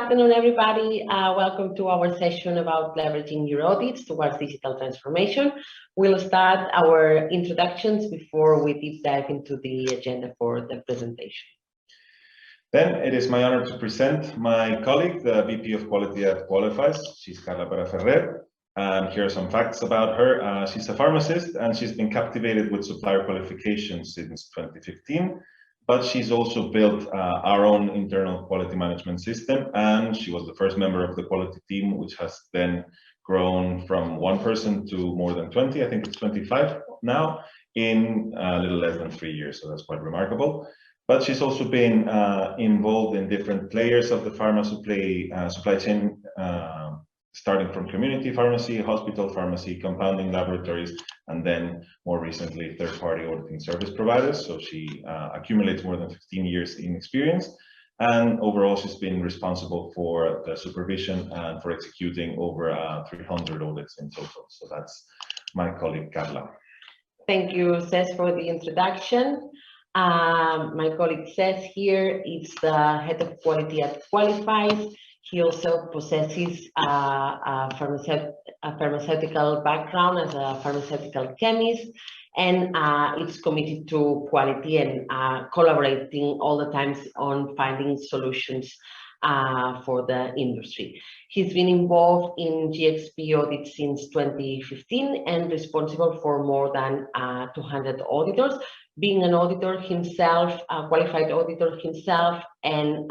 afternoon, everybody. Welcome to our session about leveraging your audits towards digital transformation. We'll start our introductions before we deep dive into the agenda for the presentation. Then it is my honor to present my colleague, the VP of Quality at Qualifyze. She's Carla Peraferrer. And here are some facts about her. She's a pharmacist and she's been captivated with supplier qualifications since 2015. But she's also built our own internal quality management system, and she was the first member of the quality team, which has then grown from 1 person to more than 20. I think it's 25 now in a little less than 3 years, so that's quite remarkable. But she's also been involved in different players of the pharma supply chain, starting from community pharmacy, hospital pharmacy, compounding laboratories, and then more recently third-party auditing service providers. So she accumulates more than 15 years in experience, and overall she's been responsible for the supervision and for executing over 300 audits in total. So that's my colleague Carla. Thank you, Cesc, for the introduction. My colleague Cesc here is the head of quality at Qualifyze. He also possesses a pharmaceutical background as a pharmaceutical chemist, and is committed to quality and collaborating all the times on finding solutions for the industry. He's been involved in GXP audits since 2015 and responsible for more than 200 auditors, being an auditor himself, a qualified auditor himself, and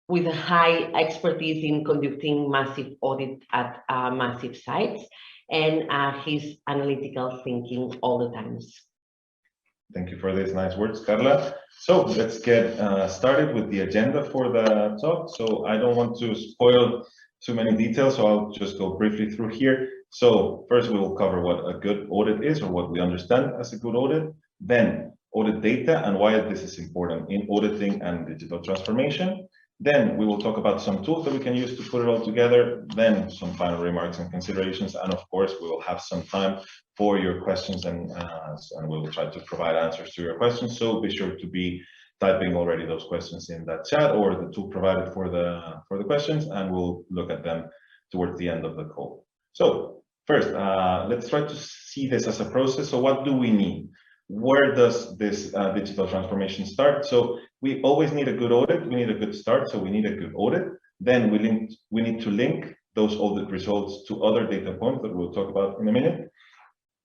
with a high expertise in conducting massive audit at massive sites, and his analytical thinking all the times. Thank you for these nice words, Carla. So let's get started with the agenda for the talk. So I don't want to spoil too many details, so I'll just go briefly through here. So first we will cover what a good audit is, or what we understand as a good audit. Then audit data and why this is important in auditing and digital transformation. Then we will talk about some tools that we can use to put it all together, then some final remarks and considerations, and of course we will have some time for your questions, and we will try to provide answers to your questions. So be sure to be typing already those questions in that chat or the tool provided for the questions, and we'll look at them towards the end of the call. So first, let's try to see this as a process. So what do we need? Where does this digital transformation start? So we always need a good audit. We need a good start. So we need a good audit. Then we need to link those audit results to other data points that we'll talk about in a minute.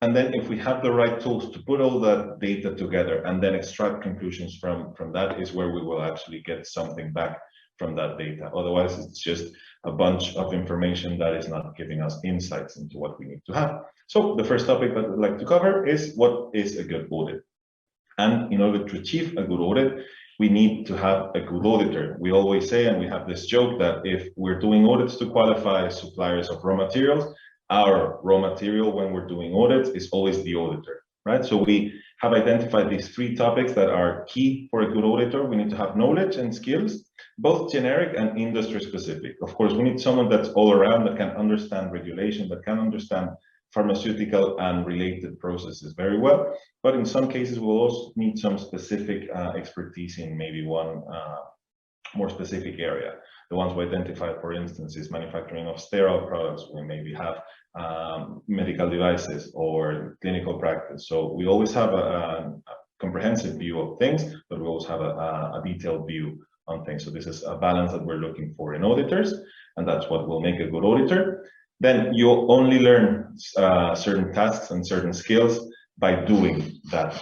And then if we have the right tools to put all that data together and then extract conclusions from that, is where we will actually get something back from that data. Otherwise, it's just a bunch of information that is not giving us insights into what we need to have. So the first topic that I'd like to cover is what is a good audit. And in order to achieve a good audit, we need to have a good auditor. We always say, and we have this joke, that if we're doing audits to qualify suppliers of raw materials, our raw material when we're doing audits is always the auditor, right? So we have identified these 3 topics that are key for a good auditor. We need to have knowledge and skills, both generic and industry specific. Of course, we need someone that's all around, that can understand regulation, that can understand pharmaceutical and related processes very well. But in some cases, we'll also need some specific expertise in maybe one more specific area. The ones we identified, for instance, is manufacturing of sterile products. We maybe have medical devices or clinical practice. So we always have a comprehensive view of things, but we also have a detailed view on things. So this is a balance that we're looking for in auditors, and that's what will make a good auditor. Then you'll only learn certain tasks and certain skills by doing that.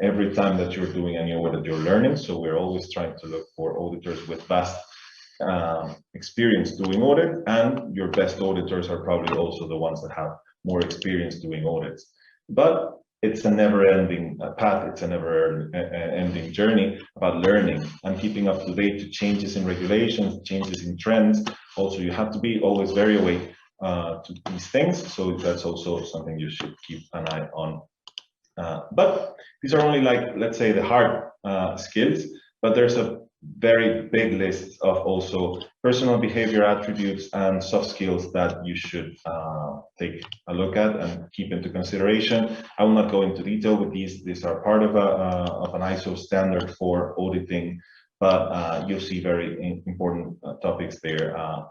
Every time that you're doing a new audit, you're learning. So we're always trying to look for auditors with vast experience doing audit, and your best auditors are probably also the ones that have more experience doing audits. But it's a never-ending path. It's a never-ending journey about learning and keeping up to date to changes in regulations, changes in trends. Also, you have to be always very awake to these things. So that's also something you should keep an eye on. But these are only, like, let's say, the hard skills, but there's a very big list of also personal behavior attributes and soft skills that you should take a look at and keep into consideration. I will not go into detail with these. These are part of an ISO standard for auditing but you'll see very important topics there: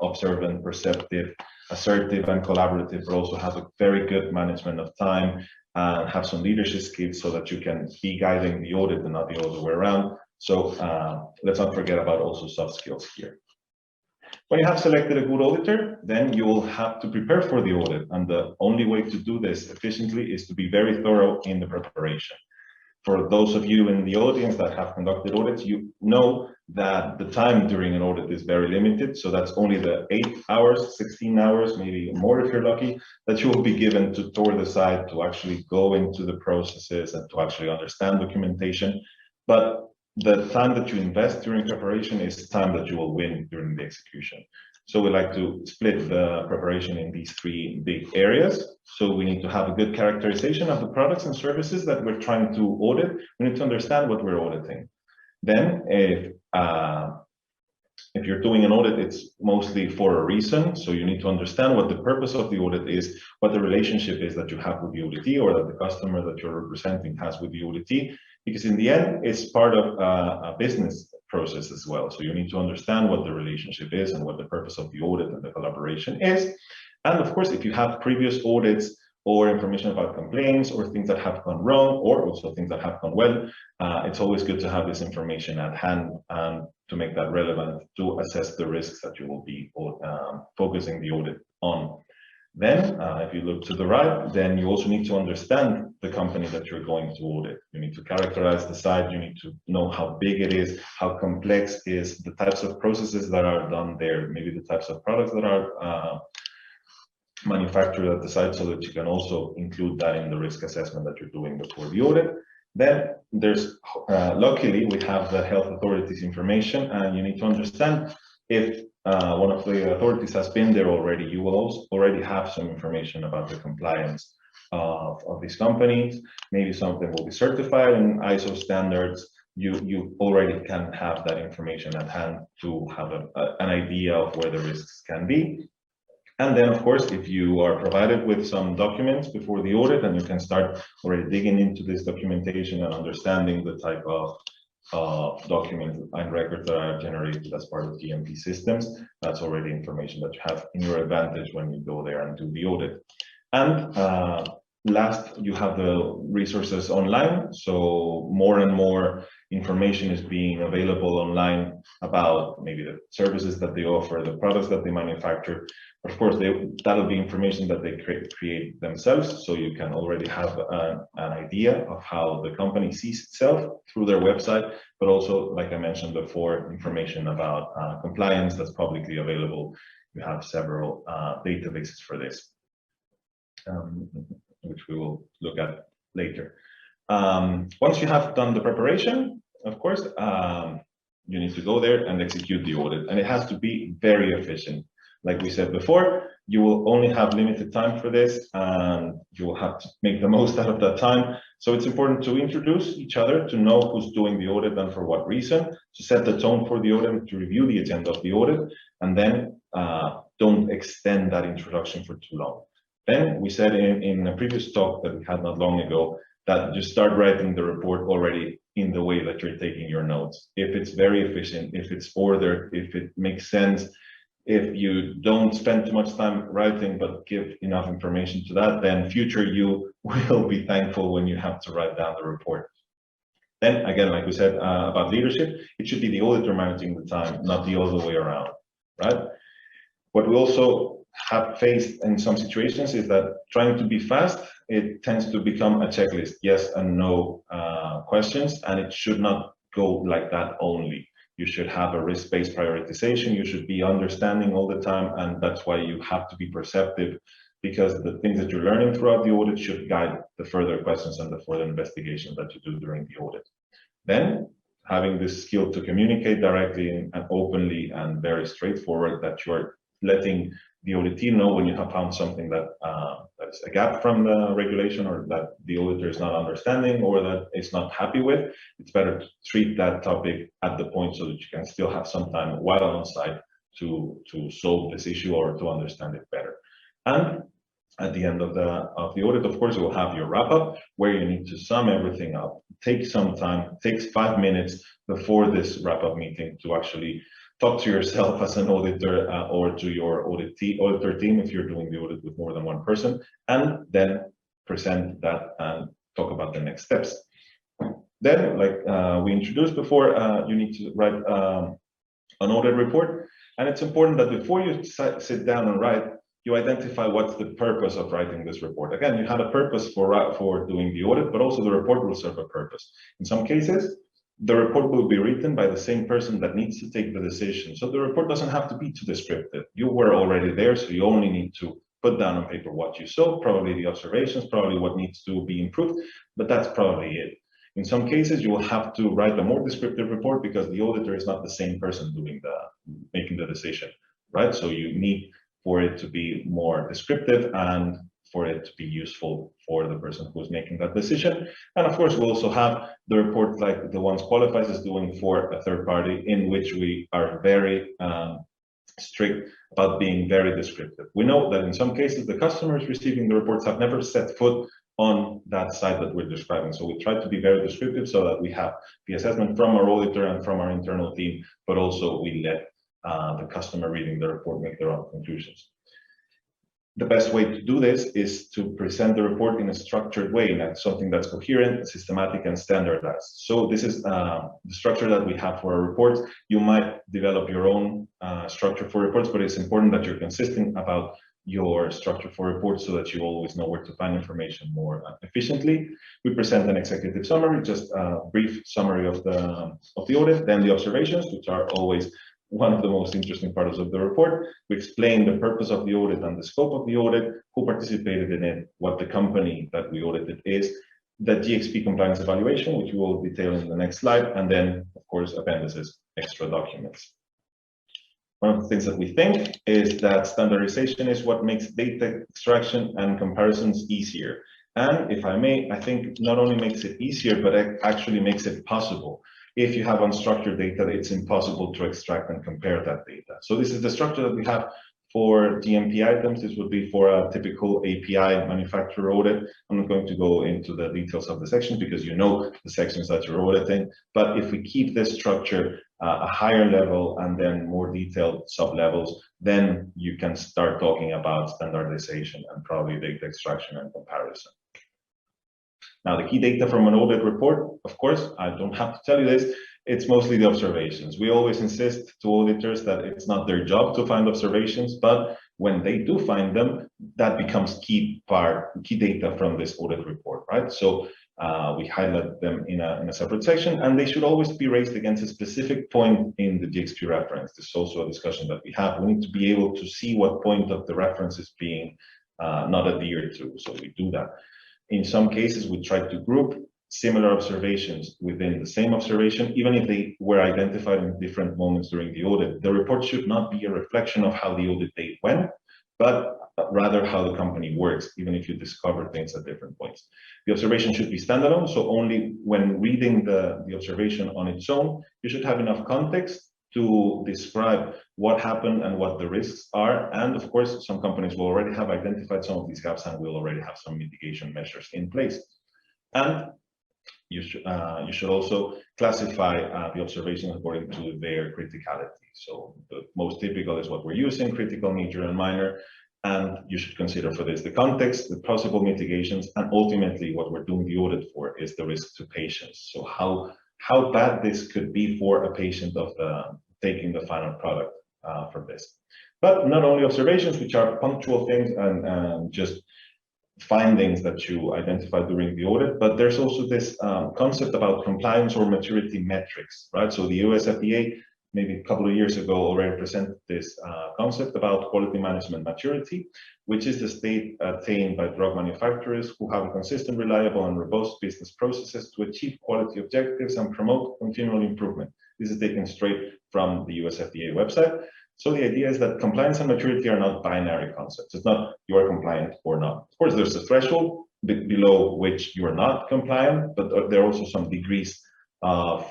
observant, perceptive, assertive, and collaborative, but also have a very good management of time and have some leadership skills so that you can be guiding the audit and not the other way around. So let's not forget about also soft skills here. When you have selected a good auditor, then you will have to prepare for the audit. And the only way to do this efficiently is to be very thorough in the preparation. For those of you in the audience that have conducted audits, you know that the time during an audit is very limited. So that's only the 8 hours, 16 hours, maybe more if you're lucky, that you will be given to tour the site, to actually go into the processes and to actually understand documentation. But the time that you invest during preparation is time that you will win during the execution. So we like to split the preparation in these 3 big areas. So we need to have a good characterization of the products and services that we're trying to audit. We need to understand what we're auditing. Then if you're doing an audit, it's mostly for a reason. So you need to understand what the purpose of the audit is, what the relationship is that you have with the auditee, or that the customer that you're representing has with the auditee, because in the end, it's part of a business process as well. So you need to understand what the relationship is and what the purpose of the audit and the collaboration is. And of course, if you have previous audits or information about complaints or things that have gone wrong, or also things that have gone well, it's always good to have this information at hand and to make that relevant to assess the risks that you will be focusing the audit on. Then, if you look to the right, then you also need to understand the company that you're going to audit. You need to characterize the site, you need to know how big it is, how complex is the types of processes that are done there, maybe the types of products that are manufactured at the site, so that you can also include that in the risk assessment that you're doing before the audit. Then there's, luckily, we have the health authorities information, and you need to understand if one of the authorities has been there already, you will also already have some information about the compliance of these companies. Maybe some of them will be certified in ISO standards. You already can have that information at hand to have an idea of where the risks can be. And then, of course, if you are provided with some documents before the audit, and you can start already digging into this documentation and understanding the type of documents and records that are generated as part of GMP systems, that's already information that you have in your advantage when you go there and do the audit. And last, you have the resources online. So more and more information is being available online about maybe the services that they offer, the products that they manufacture. Of course, that'll be information that they create themselves, so you can already have an idea of how the company sees itself through their website, but also, like I mentioned before, information about compliance that's publicly available. You have several databases for this, which we will look at later. Once you have done the preparation, of course, you need to go there and execute the audit, and it has to be very efficient. Like we said before, you will only have limited time for this, and you will have to make the most out of that time. So it's important to introduce each other, to know who's doing the audit and for what reason, to set the tone for the audit, to review the agenda of the audit, and then don't extend that introduction for too long. Then we said in a previous talk that we had not long ago that you start writing the report already in the way that you're taking your notes. If it's very efficient, if it's ordered, if it makes sense, if you don't spend too much time writing but give enough information to that, then future you will be thankful when you have to write down the report. Then again, like we said about leadership, it should be the auditor managing the time, not the other way around, right? What we also have faced in some situations is that trying to be fast, it tends to become a checklist, yes and no questions, and it should not go like that only. You should have a risk-based prioritization. You should be understanding all the time, and that's why you have to be perceptive, because the things that you're learning throughout the audit should guide the further questions and the further investigation that you do during the audit. Then, having this skill to communicate directly and openly and very straightforward, that you're letting the auditee know when you have found something that that's a gap from the regulation, or that the auditor is not understanding, or that it's not happy with. It's better to treat that topic at the point so that you can still have some time while on site to solve this issue or to understand it better. And At the end of the audit, of course, you will have your wrap-up where you need to sum everything up. Take some time, takes 5 minutes before this wrap-up meeting to actually talk to yourself as an auditor or to your auditor team if you're doing the audit with more than one person, and then present that and talk about the next steps. Then, like we introduced before, you need to write an audit report, and it's important that before you sit down and write, you identify what's the purpose of writing this report. Again, you had a purpose for doing the audit, but also the report will serve a purpose. In some cases, the report will be written by the same person that needs to take the decision. So the report doesn't have to be too descriptive. You were already there, so you only need to put down on paper what you saw, probably the observations, probably what needs to be improved, but that's probably it. In some cases, you will have to write a more descriptive report because the auditor is not the same person making the decision, right? So you need for it to be more descriptive and for it to be useful for the person who's making that decision. And of course, we also have the report like the ones Qualifyze is doing for a third party, in which we are very strict about being very descriptive. We know that in some cases, the customers receiving the reports have never set foot on that site that we're describing. So we try to be very descriptive so that we have the assessment from our auditor and from our internal team, but also we let the customer reading the report make their own conclusions. The best way to do this is to present the report in a structured way, and that's something that's coherent, systematic, and standardized. So this is the structure that we have for our reports. You might develop your own structure for reports, but it's important that you're consistent about your structure for reports so that you always know where to find information more efficiently. We present an executive summary, just a brief summary of the audit, then the observations, which are always one of the most interesting parts of the report. We explain the purpose of the audit and the scope of the audit, who participated in it, what the company that we audited is, the GXP compliance evaluation, which we will detail in the next slide, and then, of course, appendices, extra documents. One of the things that we think is that standardization is what makes data extraction and comparisons easier. And if I may, I think not only makes it easier, but it actually makes it possible. If you have unstructured data, it's impossible to extract and compare that data. So this is the structure that we have for GMP items. This would be for a typical API manufacturer audit. I'm not going to go into the details of the sections because you know the sections that you're auditing. But if we keep this structure a higher level and then more detailed sub-levels, then you can start talking about standardization and probably data extraction and comparison. Now, the key data from an audit report, of course, I don't have to tell you this, it's mostly the observations. We always insist to auditors that it's not their job to find observations, but when they do find them, that becomes key data from this audit report, right? So we highlight them in a separate section, and they should always be raised against a specific point in the GXP reference. This is also a discussion that we have. We need to be able to see what point of the reference is being not adhered to, so we do that. In some cases, we try to group similar observations within the same observation, even if they were identified in different moments during the audit. The report should not be a reflection of how the audit date went, but rather how the company works, even if you discover things at different points. The observation should be standalone, so only when reading the observation on its own, you should have enough context to describe what happened and what the risks are. And of course, some companies will already have identified some of these gaps and will already have some mitigation measures in place. And you should also classify the observations according to their criticality. So the most typical is what we're using, critical, major, and minor. And you should consider for this the context, the possible mitigations, and ultimately what we're doing the audit for is the risk to patients. So how bad this could be for a patient of taking the final product for this. But not only observations, which are punctual things and just findings that you identify during the audit, but there's also this concept about compliance or maturity metrics, right? So the US FDA, maybe a couple of years ago, already presented this concept about quality management maturity, which is the state attained by drug manufacturers who have consistent, reliable, and robust business processes to achieve quality objectives and promote continual improvement. This is taken straight from the US FDA website. So the idea is that compliance and maturity are not binary concepts. It's not you are compliant or not. Of course, there's a threshold below which you are not compliant, but there are also some degrees of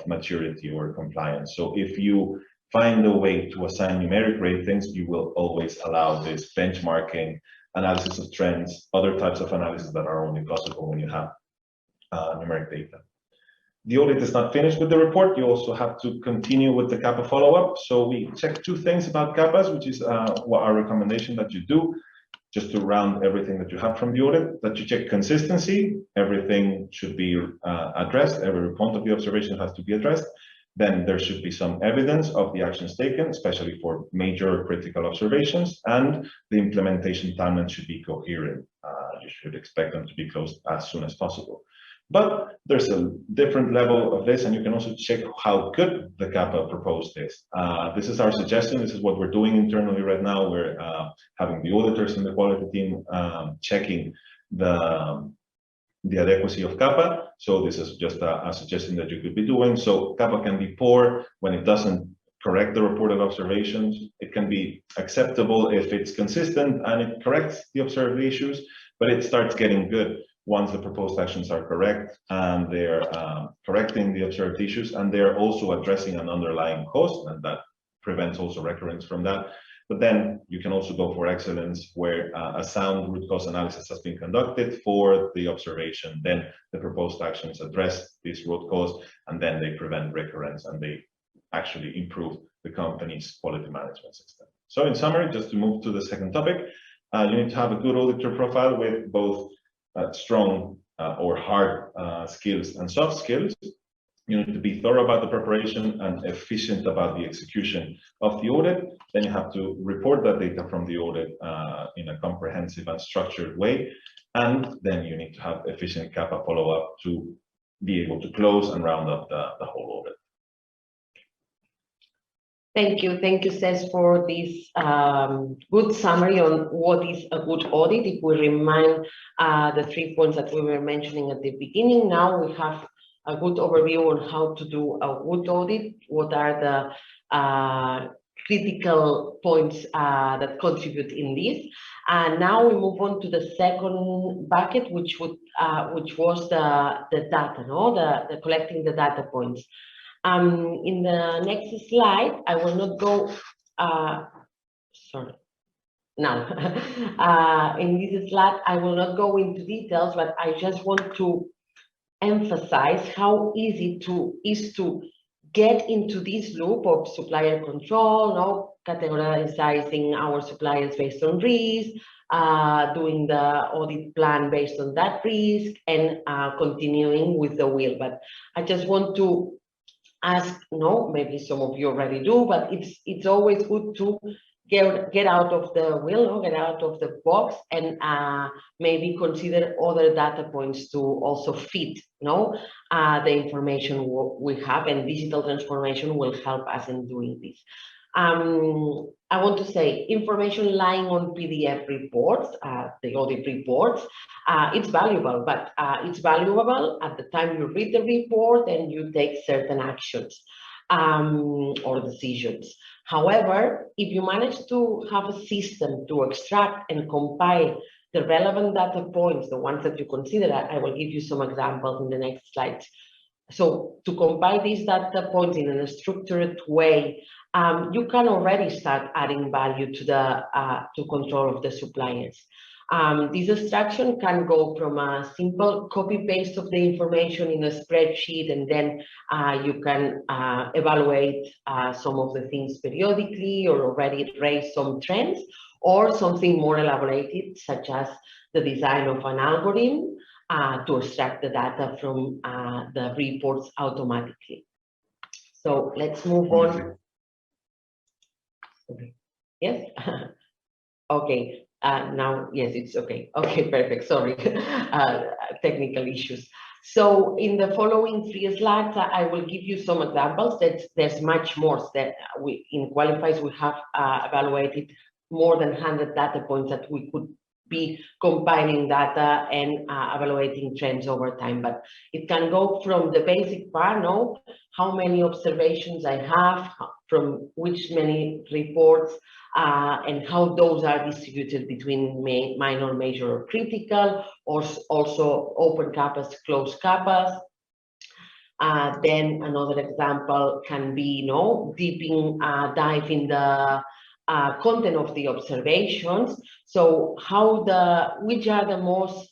maturity or compliance. So if you find a way to assign numeric ratings, you will always allow this benchmarking, analysis of trends, other types of analysis that are only possible when you have numeric data. The audit is not finished with the report. You also have to continue with the CAPA follow-up. So we check two things about CAPAs, which is what our recommendation that you do, just to round everything that you have from the audit, that you check consistency. Everything should be addressed. Every point of the observation has to be addressed. Then there should be some evidence of the actions taken, especially for major critical observations, and the implementation timeline should be coherent. You should expect them to be closed as soon as possible. But there's a different level of this, and you can also check how good the CAPA proposed is. This is our suggestion. This is what we're doing internally right now. We're having the auditors in the quality team checking the adequacy of CAPA. So this is just a suggestion that you could be doing. So CAPA can be poor when it doesn't correct the reported observations. It can be acceptable if it's consistent and it corrects the observed issues, but it starts getting good once the proposed actions are correct and they're correcting the observed issues, and they're also addressing an underlying cause, and that prevents also recurrence from that. But then you can also go for excellence, where a sound root cause analysis has been conducted for the observation. Then the proposed actions address this root cause, and then they prevent recurrence, and they actually improve the company's quality management system. So in summary, just to move to the second topic, you need to have a good auditor profile with both strong or hard skills and soft skills. You need to be thorough about the preparation and efficient about the execution of the audit. Then you have to report that data from the audit in a comprehensive and structured way. And then you need to have efficient CAPA follow-up to be able to close and round up the whole audit. Thank you, Cesc, for this good summary on what is a good audit. If we remind the 3 points that we were mentioning at the beginning, now we have a good overview on how to do a good audit, what are the critical points that contribute in this. And now we move on to the second bucket, which was the data, the collecting the data points. In the next slide, I will not go, in this slide, I will not go into details, but I just want to emphasize how easy it is to get into this loop of supplier control, categorizing our suppliers based on risk, doing the audit plan based on that risk, and continuing with the wheel. But I just want to ask, maybe some of you already do, but it's always good to get out of the wheel, get out of the box, and maybe consider other data points to also fit the information we have, and digital transformation will help us in doing this. I want to say information lying on PDF reports, the audit reports, it's valuable, but it's valuable at the time you read the report and you take certain actions or decisions. However, if you manage to have a system to extract and compile the relevant data points, the ones that you consider, I will give you some examples in the next slides. So to compile these data points in a structured way, you can already start adding value to the control of the suppliers. This extraction can go from a simple copy-paste of the information in a spreadsheet, and then you can evaluate some of the things periodically or already raise some trends, or something more elaborated, such as the design of an algorithm to extract the data from the reports automatically. So let's move on. Okay. Yes? Okay. Now, yes, it's okay. Okay, perfect. Sorry, technical issues. So in the following 3 slides, I will give you some examples. There's much more that in Qualifyze we have evaluated more than 100 data points that we could be compiling data and evaluating trends over time. But it can go from the basic part, how many observations I have, from which many reports, and how those are distributed between minor, major, or critical, or also open CAPAs, closed CAPAs. Then another example can be, dive in the content of the observations. So which are the most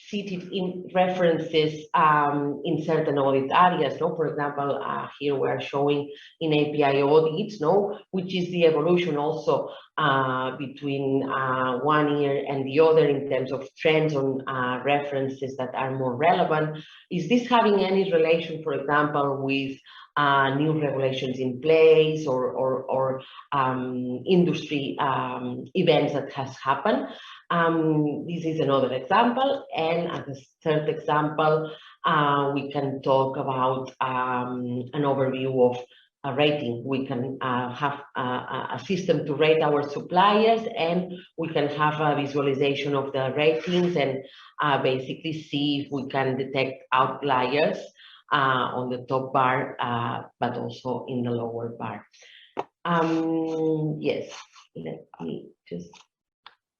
cited in references in certain audit areas. For example, here we are showing in API audits, which is the evolution also between 1 year and the other in terms of trends on references that are more relevant. Is this having any relation, for example, with new regulations in place or industry events that has happened? This is another example. And as a third example, we can talk about an overview of a rating. We can have a system to rate our suppliers, and we can have a visualization of the ratings and basically see if we can detect outliers on the top bar, but also in the lower bar. Yes, let me just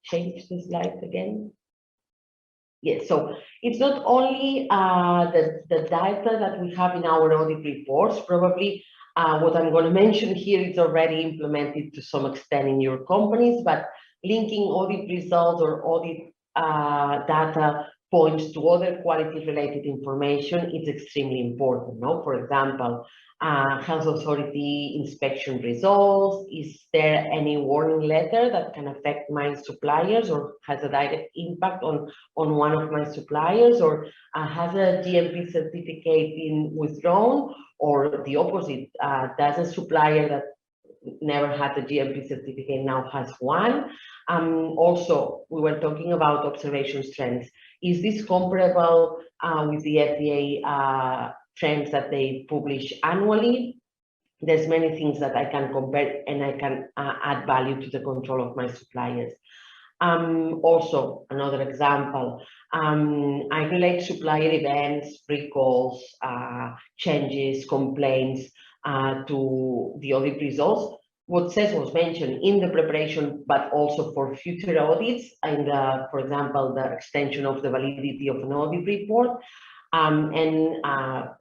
change the slide again. Yes, so it's not only the data that we have in our audit reports. Probably what I'm going to mention here is already implemented to some extent in your companies, but linking audit results or audit data points to other quality-related information is extremely important. For example, health authority inspection results. Is there any warning letter that can affect my suppliers or has a direct impact on one of my suppliers, or has a GMP certificate been withdrawn, or the opposite? Does a supplier that never had a GMP certificate now has one? Also, we were talking about observation trends. Is this comparable with the FDA trends that they publish annually? There's many things that I can compare and I can add value to the control of my suppliers. Also, another example, I relate supplier events, recalls, changes, complaints to the audit results. What Cesc was mentioned in the preparation, but also for future audits, and for example, the extension of the validity of an audit report. And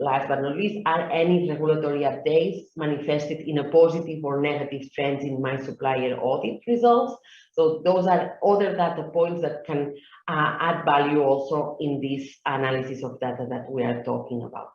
last but not least, are any regulatory updates manifested in a positive or negative trends in my supplier audit results? So those are other data points that can add value also in this analysis of data that we are talking about.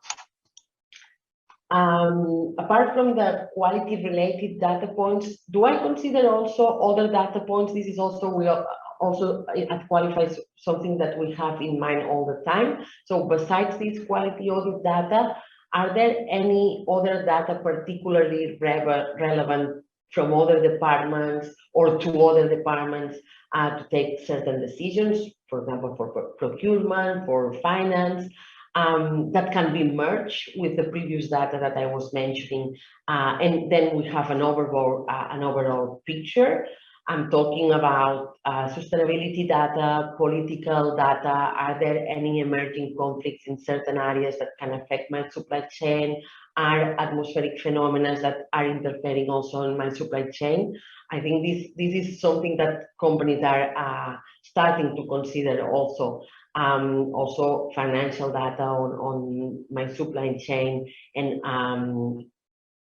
Apart from the quality-related data points, do I consider also other data points? This is also, we are also at Qualifyze something that we have in mind all the time. So besides this quality audit data, are there any other data particularly relevant from other departments or to other departments to take certain decisions, for example, for procurement, for finance? That can be merged with the previous data that I was mentioning, and then we have an overall picture. I'm talking about sustainability data, political data. Are there any emerging conflicts in certain areas that can affect my supply chain? Are atmospheric phenomena that are interfering also in my supply chain? I think this is something that companies are starting to consider also. Also financial data on my supply chain, and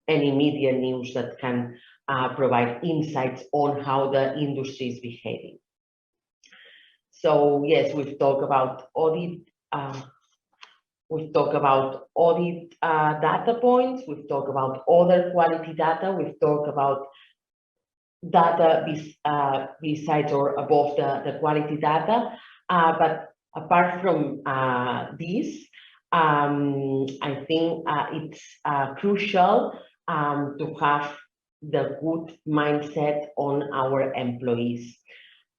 any media news that can provide insights on how the industry is behaving. So yes, we've talked about audit. We've talked about audit data points. We've talked about other quality data. We've talked about data besides or above the quality data, but apart from this, I think it's crucial to have the good mindset on our employees.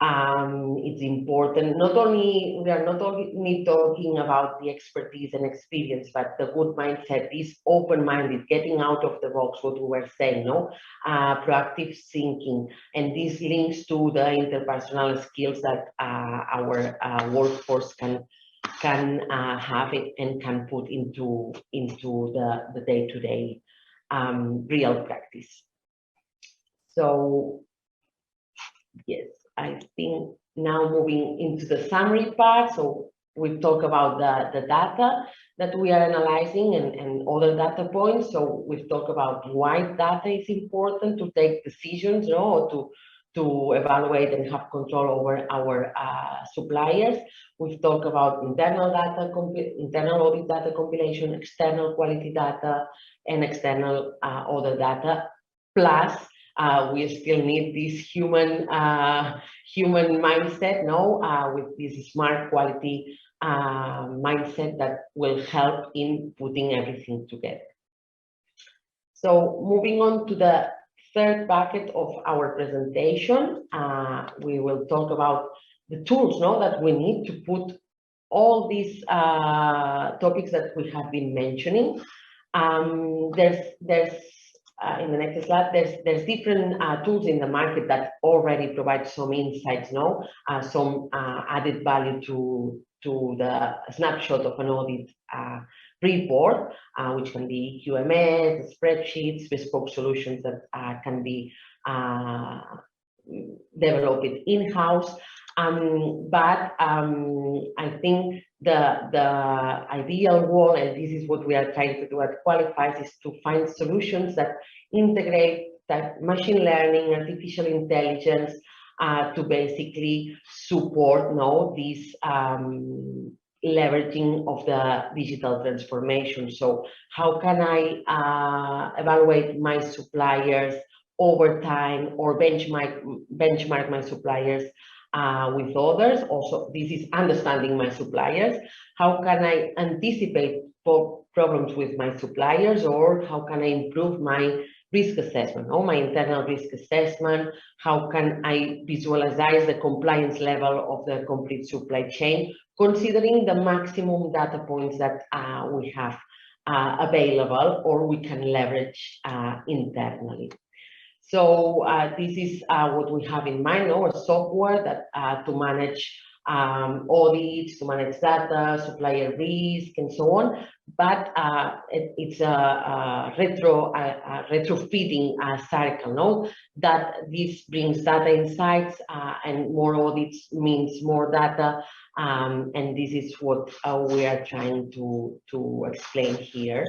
It's important, we are not only talking about the expertise and experience, but the good mindset is open-minded, getting out of the box, what we were saying, proactive thinking. And this links to the interpersonal skills that our workforce can have it and can put into the day-to-day real practice. So yes, I think now moving into the summary part. So we've talked about the data. that we are analyzing and other data points. So we've talked about why data is important to take decisions, or to evaluate and have control over our suppliers. We've talked about internal audit data compilation, external quality data, and external other data. Plus, we still need this human mindset, with this smart quality mindset that will help in putting everything together. So moving on to the third bucket of our presentation, we will talk about the tools that we need to put all these topics that we have been mentioning. There's in the next slide, there's different tools in the market that already provide some insights, some added value to the snapshot of an audit report, which can be QMS, spreadsheets, bespoke solutions that can be developed in-house. But I think the ideal role, and this is what we are trying to do at Qualifyze, is to find solutions that integrate that machine learning, artificial intelligence, to basically support this leveraging of the digital transformation. So how can I evaluate my suppliers over time, or benchmark my suppliers with others? Also, this is understanding my suppliers. How can I anticipate problems with my suppliers, or how can I improve my risk assessment, or my internal risk assessment? How can I visualize the compliance level of the complete supply chain, considering the maximum data points that we have available or we can leverage internally? So this is what we have in mind, a software that to manage audits, to manage data, supplier risk, and so on. But it's a retrofitting cycle, that this brings data insights, and more audits means more data, and this is what we are trying to explain here.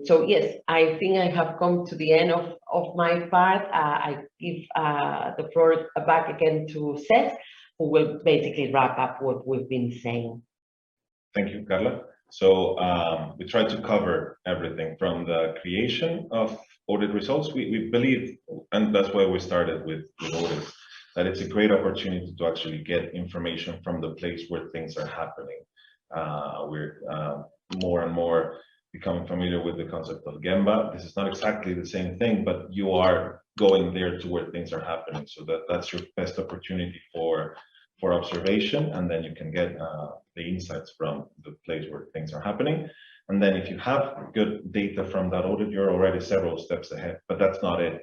So yes, I think I have come to the end of my part. I give the floor back again to Cesc, who will basically wrap up what we've been saying. Thank you, Carla. So we tried to cover everything from the creation of audit results. We believe, and that's why we started with audits, that it's a great opportunity to actually get information from the place where things are happening. We're more and more becoming familiar with the concept of Gemba. This is not exactly the same thing, but you are going there to where things are happening. So that's your best opportunity for observation, and then you can get the insights from the place where things are happening. And then if you have good data from that audit, you're already several steps ahead, but that's not it.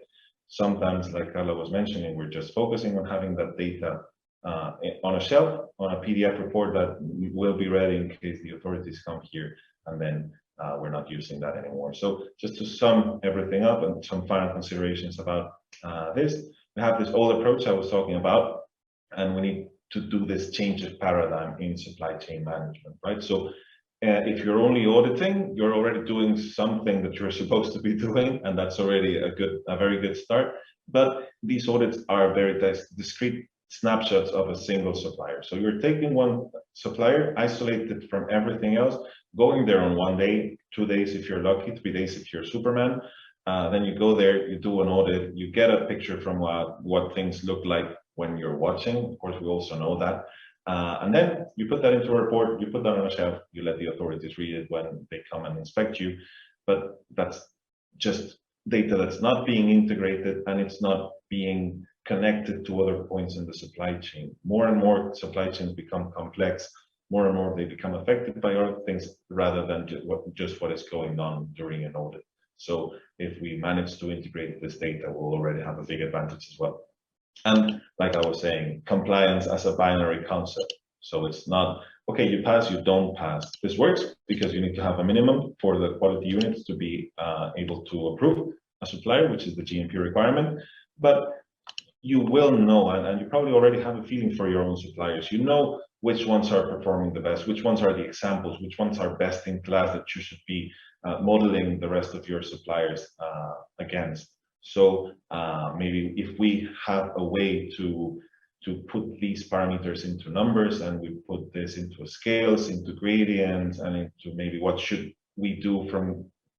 Sometimes, like Carla was mentioning, we're just focusing on having that data on a shelf, on a PDF report that will be ready in case the authorities come here, and then we're not using that anymore. So just to sum everything up, and some final considerations about this, we have this old approach I was talking about, and we need to do this change of paradigm in supply chain management, right? So if you're only auditing, you're already doing something that you're supposed to be doing, and that's already a very good start. But these audits are very discrete snapshots of a single supplier. So you're taking one supplier, isolated from everything else, going there on 1 day, 2 days if you're lucky, 3 days if you're Superman. Then you go there, you do an audit, you get a picture from what things look like when you're watching. Of course, we also know that. And then you put that into a report, you put that on a shelf, you let the authorities read it when they come and inspect you. But that's just data that's not being integrated, and it's not being connected to other points in the supply chain. More and more supply chains become complex, more and more they become affected by other things rather than just what is going on during an audit. So if we manage to integrate this data, we'll already have a big advantage as well. And like I was saying, compliance as a binary concept. So it's not, okay, you pass, you don't pass. This works because you need to have a minimum for the quality units to be able to approve a supplier, which is the GMP requirement. But you will know, and you probably already have a feeling for your own suppliers. You know which ones are performing the best, which ones are the examples, which ones are best in class that you should be modeling the rest of your suppliers against. So maybe if we have a way to put these parameters into numbers, and we put this into scales, into gradients, and into maybe what should we do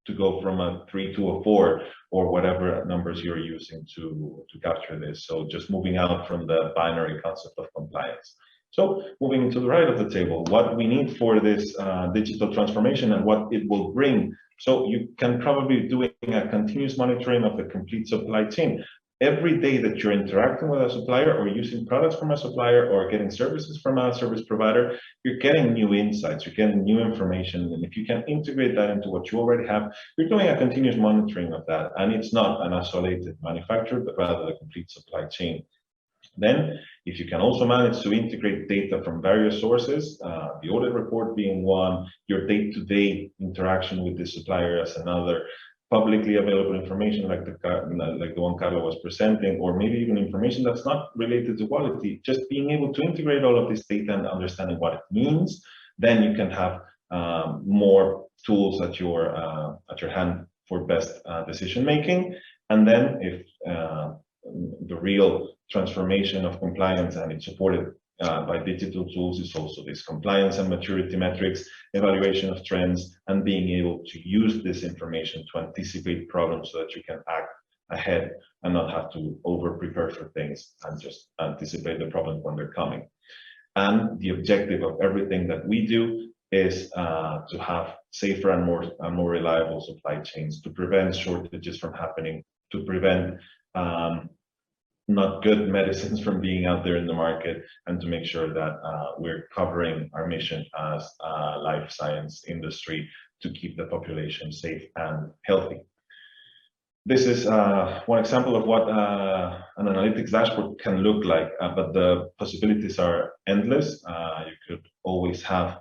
to go from a 3 to a 4, or whatever numbers you're using to capture this. So just moving out from the binary concept of compliance. So moving to the right of the table, what we need for this digital transformation and what it will bring. So you can probably be doing a continuous monitoring of the complete supply chain. Every day that you're interacting with a supplier, or using products from a supplier, or getting services from a service provider, you're getting new insights, you're getting new information. And if you can integrate that into what you already have, you're doing a continuous monitoring of that. And it's not an isolated manufacturer, but rather the complete supply chain. Then, if you can also manage to integrate data from various sources, the audit report being one, your day-to-day interaction with the supplier as another, publicly available information like the one Carla was presenting, or maybe even information that's not related to quality, just being able to integrate all of this data and understanding what it means, then you can have more tools at your hand for best decision making. And then if the real transformation of compliance, and it's supported by digital tools, is also this compliance and maturity metrics, evaluation of trends, and being able to use this information to anticipate problems so that you can act ahead and not have to over prepare for things and just anticipate the problems when they're coming. And the objective of everything that we do is to have safer and more reliable supply chains, to prevent shortages from happening, to prevent not good medicines from being out there in the market, and to make sure that we're covering our mission as a life science industry to keep the population safe and healthy. This is one example of what an analytics dashboard can look like, but the possibilities are endless. You could always have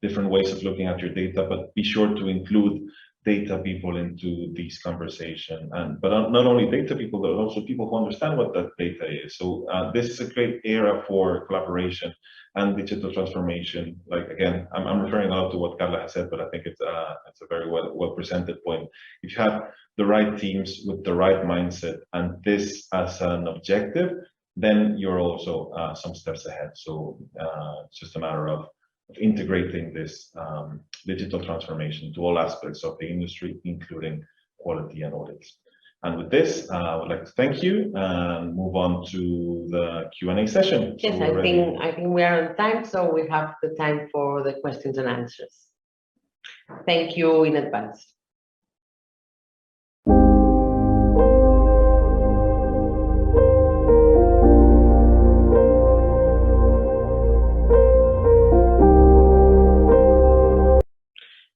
different ways of looking at your data, but be sure to include data people into these conversations, but not only data people, but also people who understand what that data is. So this is a great era for collaboration and digital transformation. Like, again, I'm referring a lot to what Carla has said, but I think it's a very well presented point. If you have the right teams with the right mindset and this as an objective, then you're also some steps ahead. So it's just a matter of integrating this digital transformation to all aspects of the industry, including quality and audits. And with this, I would like to thank you and move on to the Q&A session. Yes, so I think we are on time, so we have the time for the questions and answers. Thank you in advance.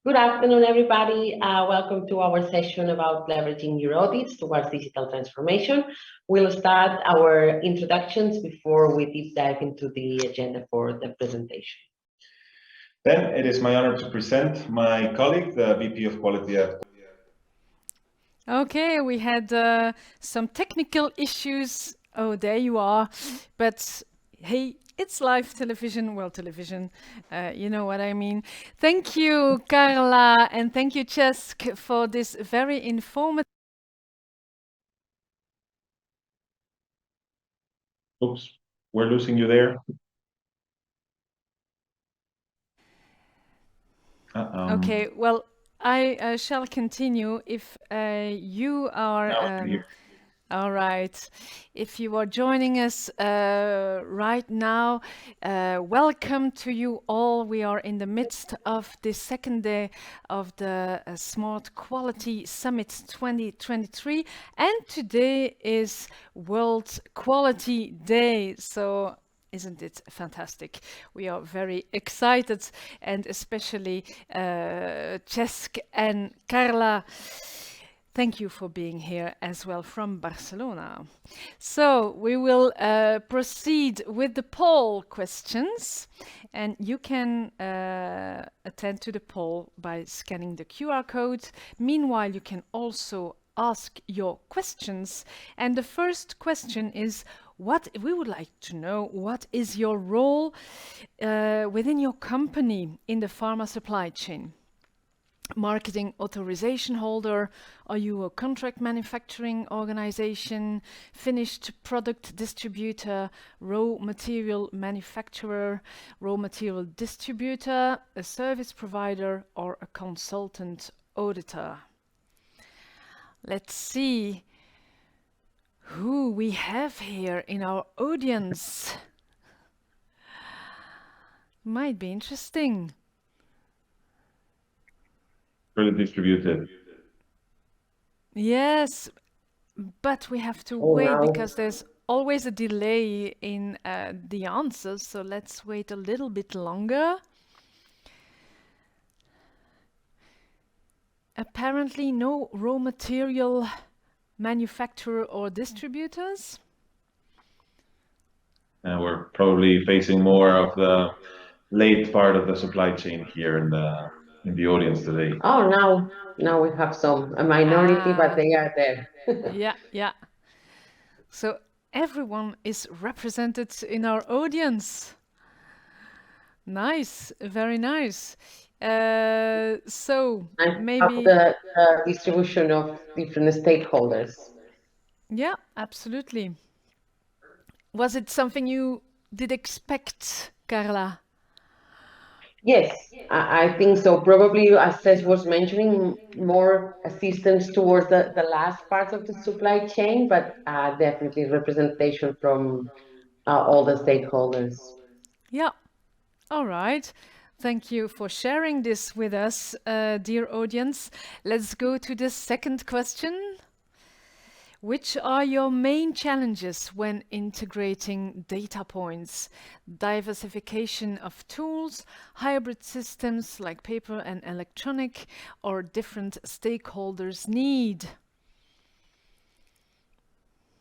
Good afternoon, everybody. Welcome to our session about leveraging your audits towards digital transformation. We'll start our introductions before we deep dive into the agenda for the presentation. Then it is my honor to present my colleague, the VP of Quality at... Okay, we had some technical issues. Oh, there you are. But hey, it's live television, well, television, you know what I mean. Thank you, Carla, and thank you, Cesc, for this very informative. Oops, we're losing you there. Okay, well, I shall continue if you are... All right. If you are joining us right now, welcome to you all. We are in the midst of the second day of the Smart Quality Summit 2023, and today is World Quality Day. So isn't it fantastic? We are very excited, and especially Cesc and Carla. Thank you for being here as well from Barcelona. So we will proceed with the poll questions, and you can attend to the poll by scanning the QR code. Meanwhile, you can also ask your questions. And the first question is, we would like to know, what is your role within your company in the pharma supply chain? Marketing authorization holder? Are you a contract manufacturing organization, finished product distributor, raw material manufacturer, raw material distributor, a service provider, or a consultant auditor? Let's see who we have here in our audience. Might be interesting. Really distributed. Yes, but we have to wait wow. because there's always a delay in the answers, so let's wait a little bit longer. Apparently no raw material manufacturer or distributors. And we're probably facing more of the late part of the supply chain here in the audience today. Oh, now we have a minority, but they are there. Yeah. So everyone is represented in our audience. Nice, very nice. So And maybe the distribution of different stakeholders. yeah, absolutely. Was it something you did expect, Carla? Yes, I think so. Probably, as Cesc was mentioning, more assistance towards the last part of the supply chain, but definitely representation from all the stakeholders. Yeah. All right. Thank you for sharing this with us, dear audience. Let's go to the second question. Which are your main challenges when integrating data points? Diversification of tools, hybrid systems like paper and electronic, or different stakeholders' need?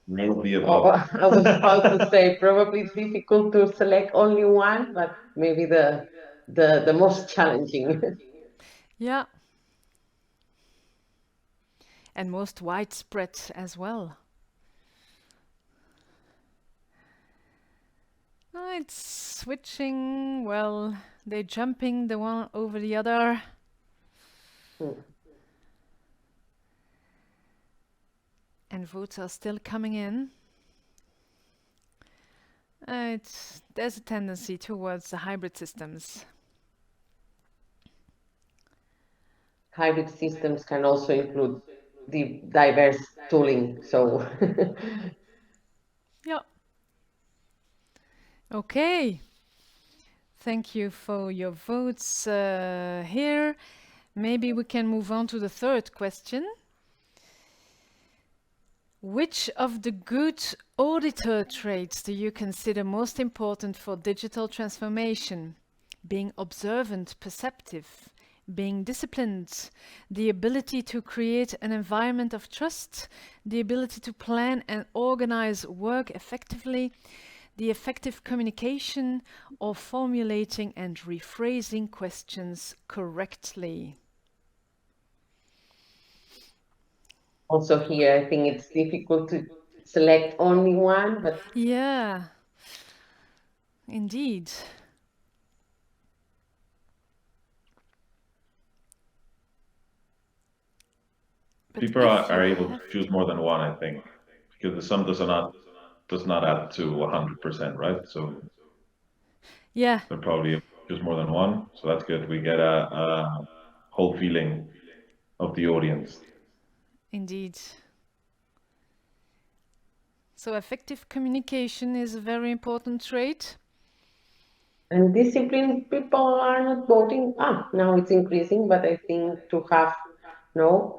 Maybe I above. was about to say probably it's difficult to select only one, but maybe the most challenging. Yeah. And most widespread as well. It's switching, well, they're jumping the one over the other. And votes are still coming in. There's a tendency towards the hybrid systems. Hybrid systems can also include the diverse tooling, so Yeah. Okay. Thank you for your votes here. Maybe we can move on to the third question. Which of the good auditor traits do you consider most important for digital transformation? Being observant, perceptive, being disciplined, the ability to create an environment of trust, the ability to plan and organize work effectively, the effective communication, or formulating and rephrasing questions correctly. also here I think it's difficult to select only one, but yeah, indeed. People are able to choose more than one, I think, because the sum does not add to 100%, right? So yeah, they're probably choose more than one, so that's good. We get a whole feeling of the audience. indeed. So effective communication is a very important trait. And discipline, people are not voting. Now it's increasing, but I think to have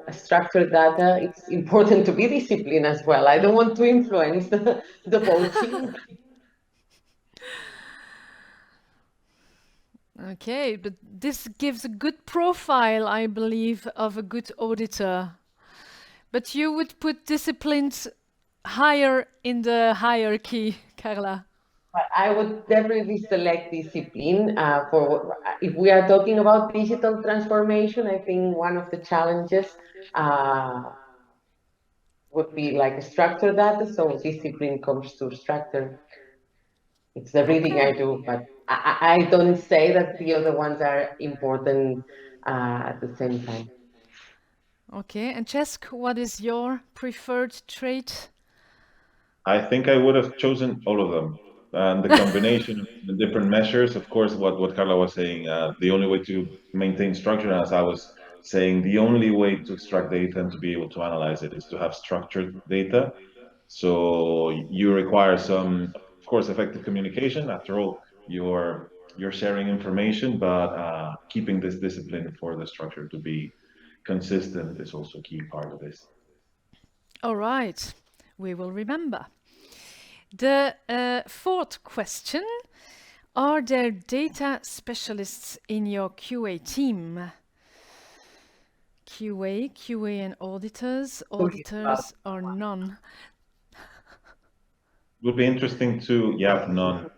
a structured data, it's important to be disciplined as well. I don't want to influence the voting. Okay, but this gives a good profile, I believe, of a good auditor. But you would put disciplines higher in the hierarchy, Carla. I would definitely select discipline for if we are talking about digital transformation. I think one of the challenges would be like structured data, so discipline comes to structure. It's the reading I do, but I don't say that the other ones are important at the same time. Okay, and Cesc, what is your preferred trait? I think I would have chosen all of them. And the combination of the different measures, of course, what Carla was saying, the only way to maintain structure, as I was saying, the only way to extract data and to be able to analyze it is to have structured data. So you require some, of course, effective communication. After all, you're sharing information, but keeping this discipline for the structure to be consistent is also a key part of this. All right, we will remember. The fourth question, are there data specialists in your QA team? QA and auditors or none? It would be interesting to, yeah, none.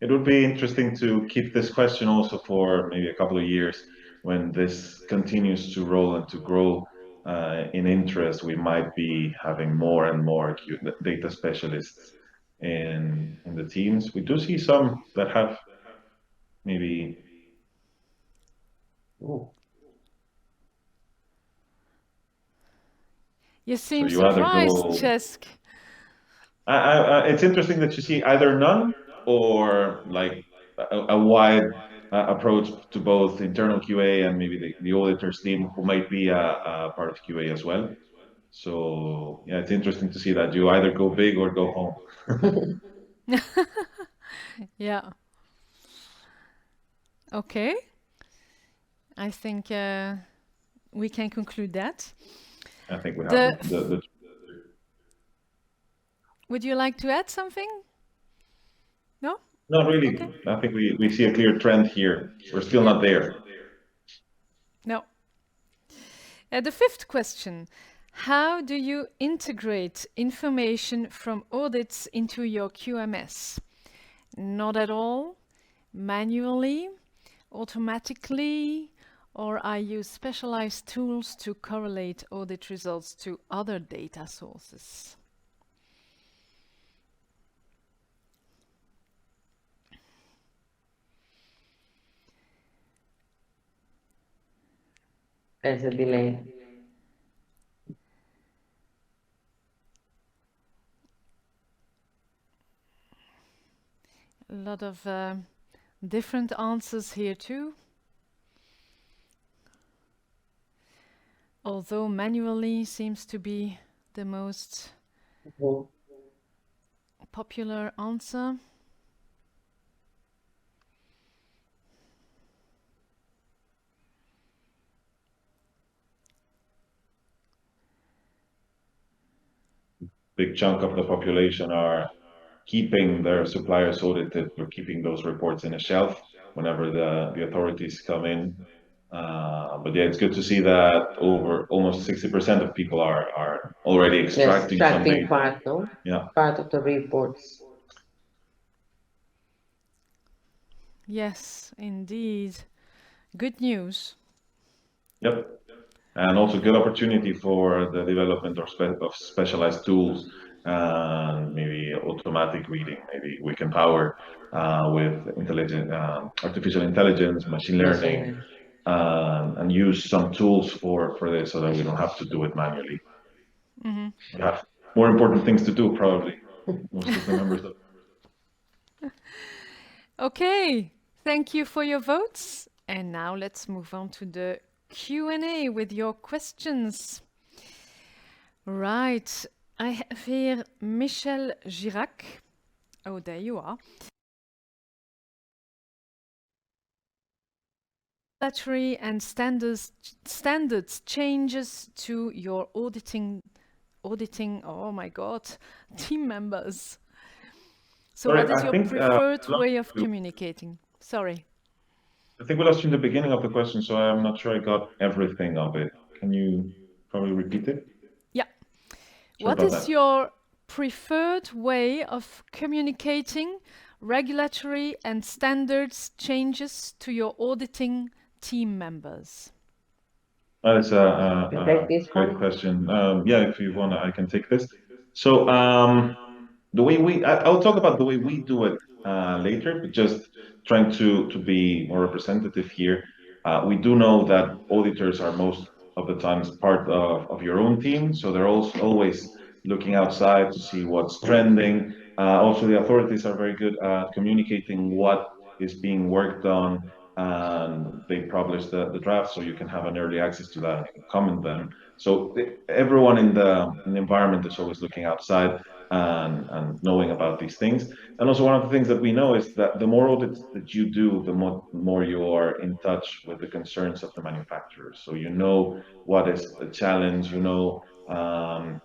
It would be interesting to keep this question also for maybe a couple of years when this continues to roll and to grow in interest. We might be having more and more data specialists in the teams. We do see some that have maybe. You seem surprised, Cesc. It's interesting that you see either none or like a wide approach to both internal QA and maybe the auditors team who might be a part of QA as well. So yeah, it's interesting to see that you either go big or go home. Yeah. Okay. I think we can conclude that. I think we have the Would you like to add something? No? Not really. Okay. I think we see a clear trend here. We're still not there. No. The fifth question. How do you integrate information from audits into your QMS? Not at all, manually, automatically, or I use specialized tools to correlate audit results to other data sources. There's a delay. A lot of different answers here too. Although manually seems to be the most popular answer. Big chunk of the population are keeping their suppliers audited or keeping those reports in a shelf whenever the authorities come in. But yeah, it's good to see that over almost 60% of people are already extracting something. Part, no? Yeah. Part of the reports. Yes, indeed. Good news. Yep. And also good opportunity for the development of specialized tools and maybe automatic reading. Maybe we can power with artificial intelligence, machine learning, and use some tools for this so that we don't have to do it manually. Mm-hmm. We have more important things to do, probably. Most of the members of. Okay, thank you for your votes. And now let's move on to the Q&A with your questions. Right, I have here Michel Girac. Oh, there you are. Regulatory and standards changes to your auditing, oh my God, team members. So Sorry, what is your preferred way of communicating? Sorry. I think we lost you in the beginning of the question, so I'm not sure I got everything of it. Can you probably repeat it? Yeah. What is your preferred way of communicating regulatory and standards changes to your auditing team members? That is You take this great one? question. Yeah, if you want, I can take this. So, the way I'll talk about the way we do it later, but just trying to be more representative here. We do know that auditors are most of the times part of your own team, so they're also always looking outside to see what's trending. Also, the authorities are very good at communicating what is being worked on, and they publish the draft, so you can have an early access to that and you can comment them. So everyone in the environment is always looking outside and knowing about these things. And also one of the things that we know is that the more audits that you do, the more you are in touch with the concerns of the manufacturers. So you know what is the challenge, you know,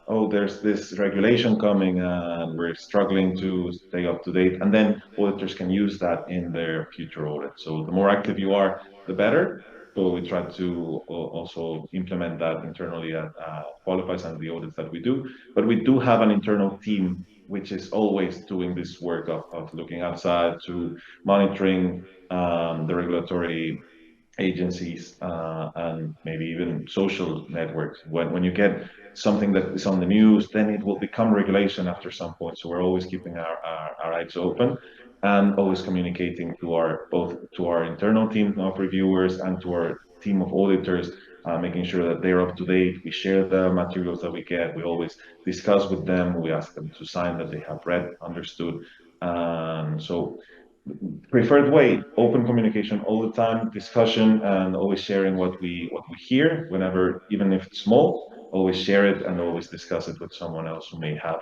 oh, there's this regulation coming and we're struggling to stay up to date. And then auditors can use that in their future audit. So the more active you are, the better. So we try to also implement that internally at Qualifyze and the audits that we do. But we do have an internal team which is always doing this work of looking outside to monitoring the regulatory agencies and maybe even social networks. When you get something that is on the news, then it will become regulation after some point. So we're always keeping our eyes open and always communicating to our both to our internal team of reviewers and to our team of auditors, making sure that they're up to date. We share the materials that we get. We always discuss with them. We ask them to sign that they have read, understood. So preferred way, open communication all the time, discussion, and always sharing what we hear whenever, even if it's small, always share it and always discuss it with someone else who may have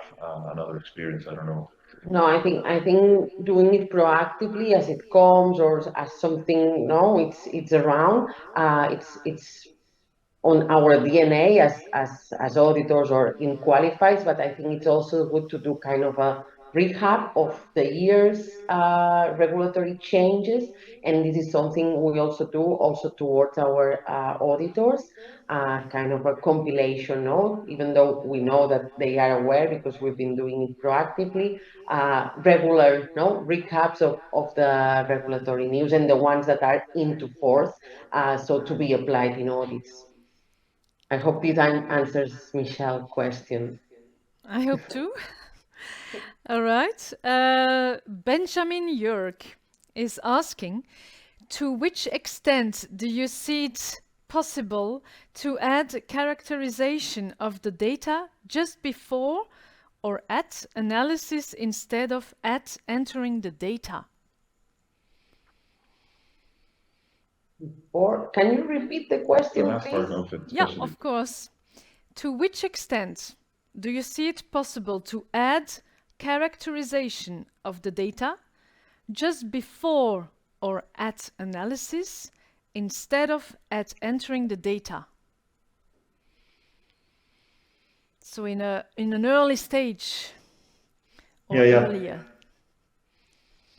another experience. I don't know. No, I think doing it proactively as it comes or as something, no, it's around. It's on our DNA as auditors or in Qualifyze, but I think it's also good to do kind of a recap of the year's regulatory changes, and this is something we also do also towards our auditors, kind of a compilation, no? Even though we know that they are aware because we've been doing it proactively, regular, no, recaps of the regulatory news and the ones that are into force, so to be applied in audits. I hope this answers Michelle's question. I hope too. All right. Benjamin Yerk is asking, to which extent do you see it possible to add characterization of the data just before or at analysis instead of at entering the data? Or can you repeat the question, please? Yeah, of course. To which extent do you see it possible to add characterization of the data just before or at analysis instead of at entering the data? So in an early stage or earlier.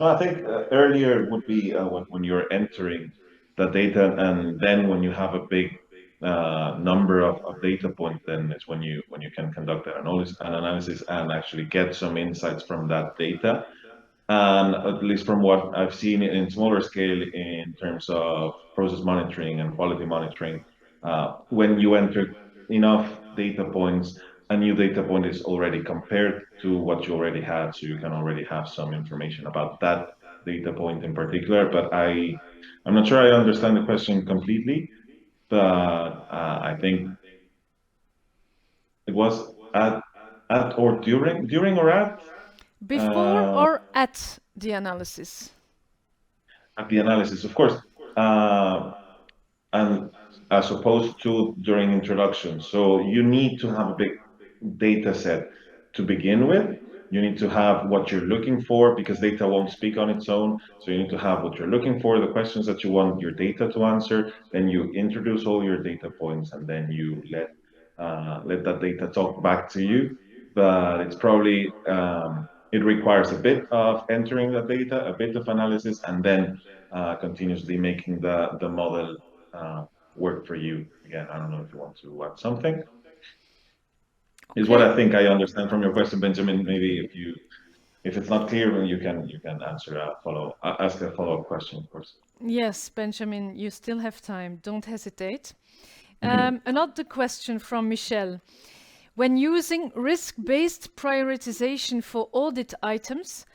No, I think earlier would be when you're entering the data, and then when you have a big number of data points, then it's when you can conduct an analysis and actually get some insights from that data. And at least from what I've seen in smaller scale in terms of process monitoring and quality monitoring, when you enter enough data points, a new data point is already compared to what you already had, so you can already have some information about that data point in particular. But I'm not sure I understand the question completely, but I think it was at or during or at? Before or at the analysis? At the analysis, of course, and as opposed to during introduction. So you need to have a big data set to begin with. You need to have what you're looking for because data won't speak on its own. So you need to have what you're looking for, the questions that you want your data to answer. Then you introduce all your data points, and then you let that data talk back to you. But it's probably it requires a bit of entering the data, a bit of analysis, and then continuously making the model work for you. Again, I don't know if you want to add something. Is what I think I understand from your question, Benjamin. Maybe if it's not clear, then you can answer ask a follow-up question, of course. Yes, Benjamin, you still have time. Don't hesitate. Another question from Michelle. When using risk-based prioritization for audit items,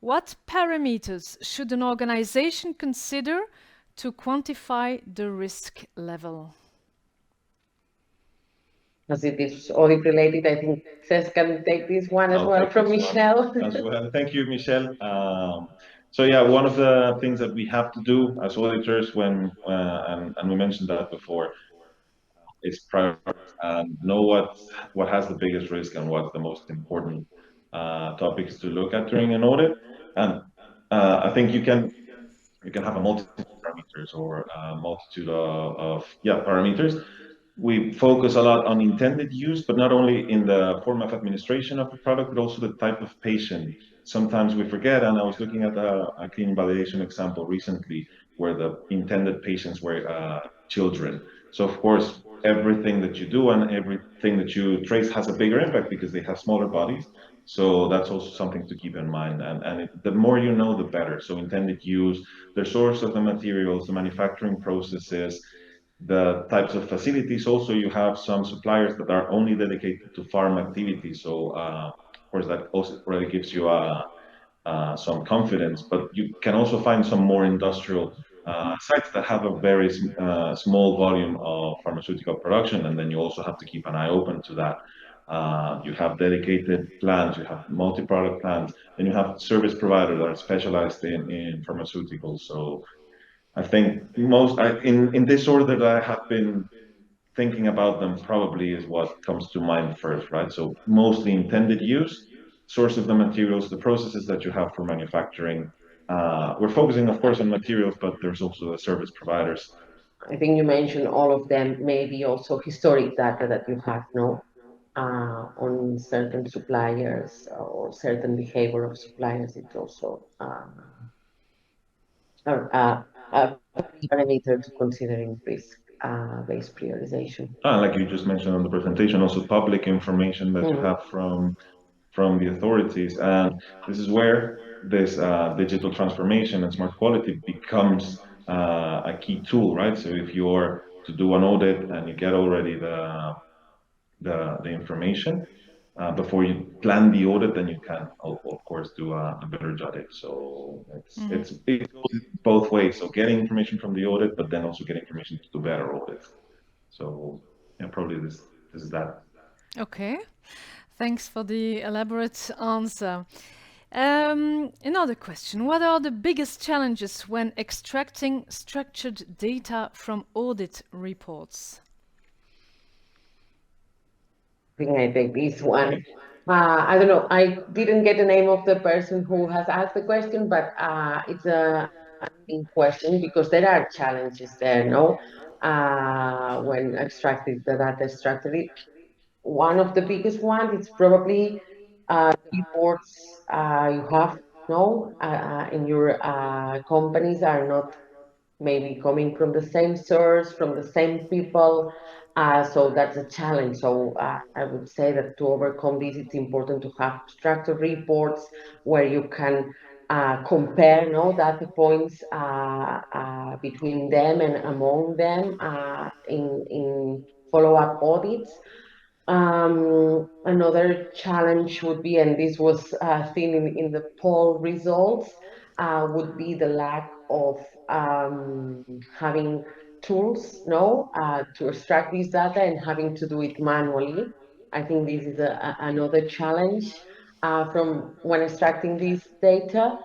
what parameters should an organization consider to quantify the risk level? As it is audit related, I think Cesc can take this one as well from Michelle. As well. Thank you, Michelle. So yeah, one of the things that we have to do as auditors when, and we mentioned that before, is prioritize and know what has the biggest risk and what's the most important topics to look at during an audit. And I think you can have a multitude of parameters or a multitude of parameters. We focus a lot on intended use, but not only in the form of administration of the product, but also the type of patient. Sometimes we forget, and I was looking at a cleaning validation example recently where the intended patients were children. So of course, everything that you do and everything that you trace has a bigger impact because they have smaller bodies. So that's also something to keep in mind. And the more you know, the better. So intended use, the source of the materials, the manufacturing processes, the types of facilities. Also, you have some suppliers that are only dedicated to farm activities. So, of course, that also already gives you some confidence. But you can also find some more industrial sites that have a very small volume of pharmaceutical production, and then you also have to keep an eye open to that. You have dedicated plants, you have multi-product plants, and you have service providers that are specialized in pharmaceuticals. So I think in this order that I have been thinking about them probably is what comes to mind first, right? So mostly intended use, source of the materials, the processes that you have for manufacturing. We're focusing, of course, on materials, but there's also the service providers. I think you mentioned all of them, maybe also historic data that you have, on certain suppliers or certain behavior of suppliers. It's also a parameter to considering risk-based prioritization. Like you just mentioned on the presentation, also public information that you have from the authorities. And this is where this digital transformation and smart quality becomes a key tool, right? So if you're to do an audit and you get already the information before you plan the audit, then you can, of course, do a better job. So it goes both ways. So getting information from the audit, but then also getting information to do better audits. So yeah, probably this is that. Okay. Thanks for the elaborate answer. Another question. What are the biggest challenges when extracting structured data from audit reports? I think I take this one. I don't know. I didn't get the name of the person who has asked the question, but it's a big question because there are challenges there, when extracting the data structurally. One of the biggest ones is probably reports you have, in your companies are not maybe coming from the same source, from the same people. So that's a challenge. So I would say that to overcome this, it's important to have structured reports where you can compare data points between them and among them in follow-up audits. Another challenge would be, and this was seen in the poll results, would be the lack of having tools, to extract this data and having to do it manually. I think this is another challenge from when extracting this data.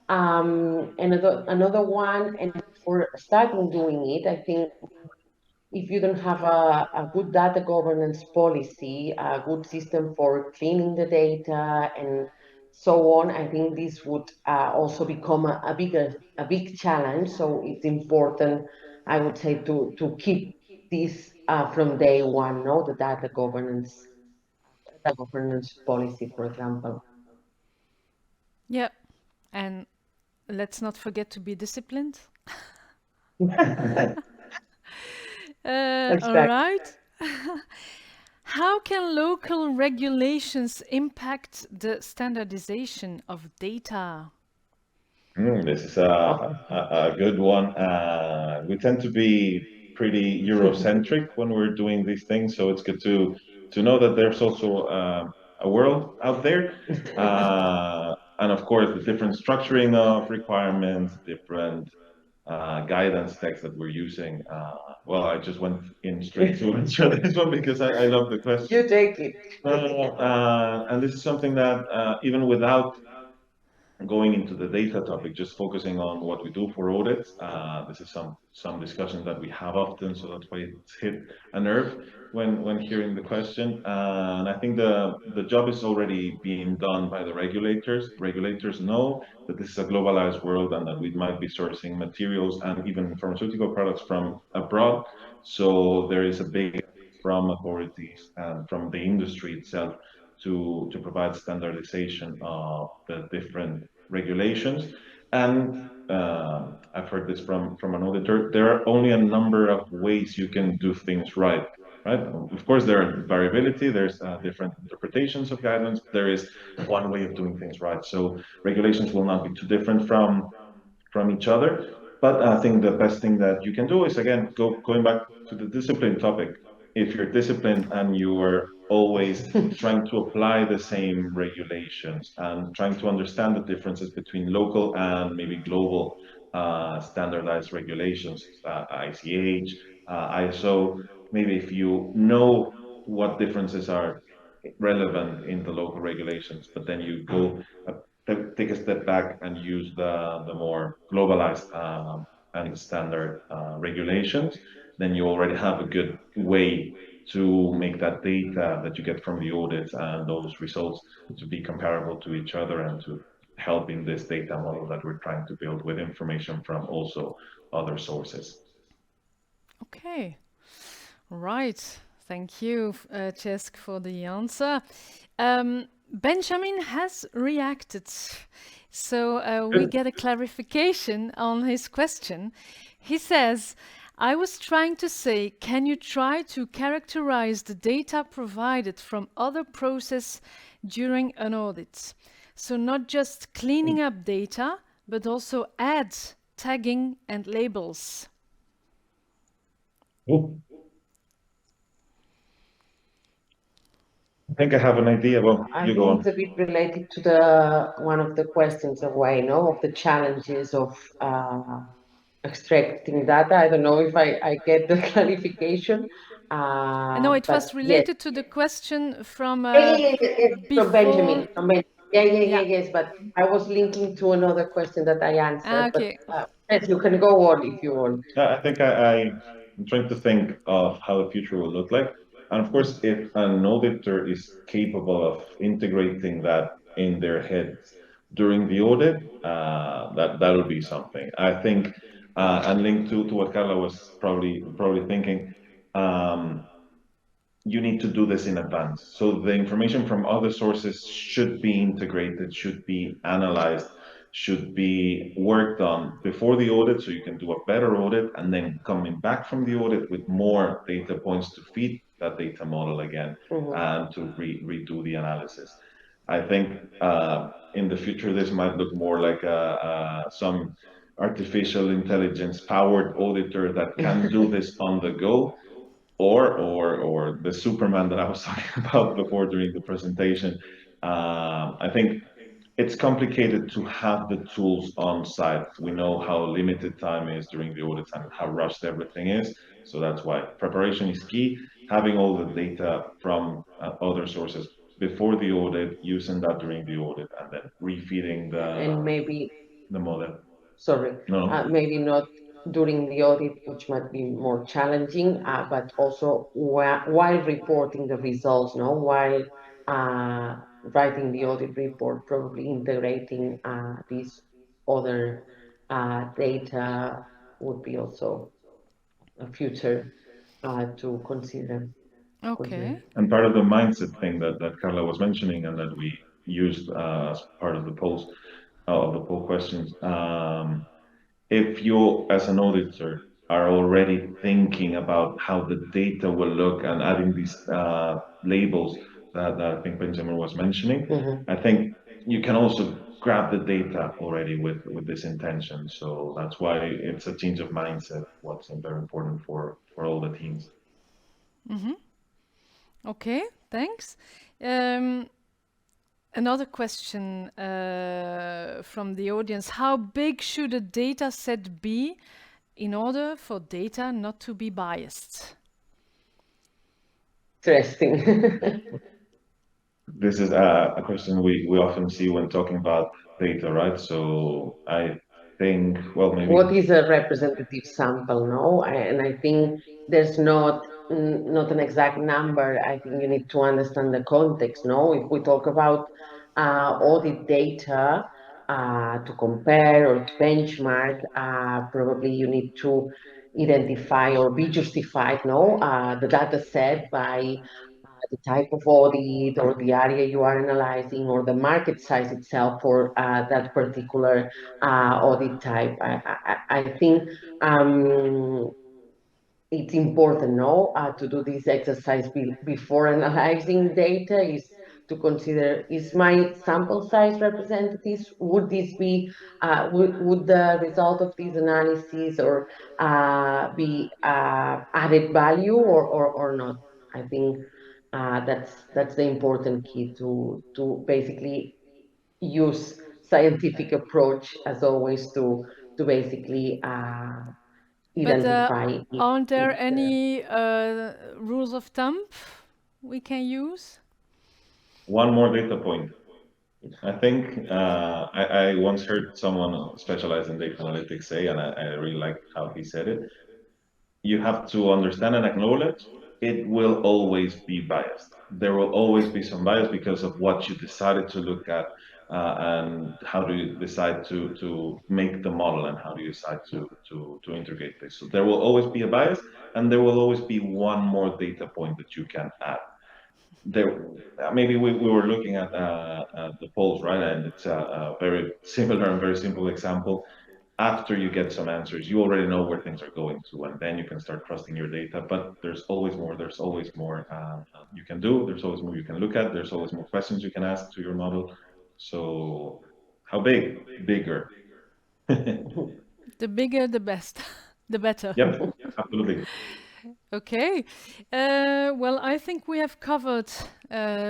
Another one, and for starting doing it, I think if you don't have a good data governance policy, a good system for cleaning the data and so on, I think this would also become a big challenge. So it's important, I would say, to keep this from day one, the data governance policy, for example. Yeah, and let's not forget to be disciplined. All right. How can local regulations impact the standardization of data? This is a good one. We tend to be pretty Eurocentric when we're doing these things. So it's good to know that there's also a world out there. And of course, the different structuring of requirements, different guidance text that we're using. Well, I just went in straight to answer this one because I love the question. You take it. And this is something that even without going into the data topic, just focusing on what we do for audits, this is some discussion that we have often, so that's why it's hit a nerve when hearing the question. And I think the job is already being done by the regulators. Regulators know that this is a globalized world and that we might be sourcing materials and even pharmaceutical products from abroad. So there is a big from authorities and from the industry itself to provide standardization of the different regulations. And I've heard this from an auditor, there are only a number of ways you can do things right. Right. Of course, there are variability. There's different interpretations of guidelines. There is one way of doing things right. So regulations will not be too different from each other. But I think the best thing that you can do is, again, going back to the discipline topic. If you're disciplined and you are always trying to apply the same regulations and trying to understand the differences between local and maybe global standardized regulations, ICH, ISO, maybe if you know what differences are relevant in the local regulations, but then you go take a step back and use the more globalized and standard regulations, then you already have a good way to make that data that you get from the audits and those results to be comparable to each other and to help in this data model that we're trying to build with information from also other sources. Okay, right. Thank you, Cesc, for the answer. Benjamin has reacted, so we get a clarification on his question. He says, I was trying to say, can you try to characterize the data provided from other process during an audit? So not just cleaning up data, but also add tagging and labels. Oh. I think I have an idea. Well, you go on. It's a bit related to one of the questions away, of the challenges of extracting data. I don't know if I get the clarification. No, it was related to the question from from Benjamin. Yes, but I was linking to another question that I answered. Okay. But yes, you can go on if you want. I think I'm trying to think of how the future will look like. And of course, if an auditor is capable of integrating that in their heads during the audit, that'll be something. I think, and linked to what Carla was probably thinking, you need to do this in advance. So the information from other sources should be integrated, should be analyzed, should be worked on before the audit so you can do a better audit, and then coming back from the audit with more data points to feed that data model again and to redo the analysis. I think in the future this might look more like some artificial intelligence powered auditor that can do this on the go, or the Superman that I was talking about before during the presentation. I think it's complicated to have the tools on site. We know how limited time is during the audits and how rushed everything is. So that's why preparation is key. Having all the data from other sources before the audit, using that during the audit, and then refeeding the model. Sorry, maybe not during the audit, which might be more challenging, but also while reporting the results, while writing the audit report, probably integrating these other data would be also a future to consider. Okay. And part of the mindset thing that Carla was mentioning and that we used as part of the poll questions, if you as an auditor are already thinking about how the data will look and adding these labels that I think Benjamin was mentioning, I think you can also grab the data already with this intention. So that's why it's a change of mindset, what's very important for all the teams. Okay, thanks. Another question from the audience: how big should a data set be in order for data not to be biased? Interesting. This is a question we often see when talking about data, right? So I think, well, maybe. What is a representative sample, no? And I think there's not an exact number. I think you need to understand the context, no? If we talk about audit data to compare or to benchmark, probably you need to identify or be justified, no? The data set by the type of audit or the area you are analyzing or the market size itself for that particular audit type. I think it's important, no, to do this exercise before analyzing data is to consider, is my sample size representative? Would this be, would the result of this analysis or be added value or not? I think that's the important key to basically use scientific approach as always to basically identify. Aren't there any rules of thumb we can use? One more data point. I think I once heard someone specialized in data analytics say, and I really like how he said it, you have to understand and acknowledge it will always be biased. There will always be some bias because of what you decided to look at and how do you decide to make the model and how do you decide to integrate this. So there will always be a bias and there will always be one more data point that you can add. There, maybe we were looking at the polls, right? And it's a very similar and very simple example. After you get some answers, you already know where things are going to, and then you can start trusting your data. But there's always more. There's always more you can do. There's always more you can look at. There's always more questions you can ask to your model. So, how big? Bigger. The bigger, the best, the better. Yep, absolutely. Okay. Well, I think we have covered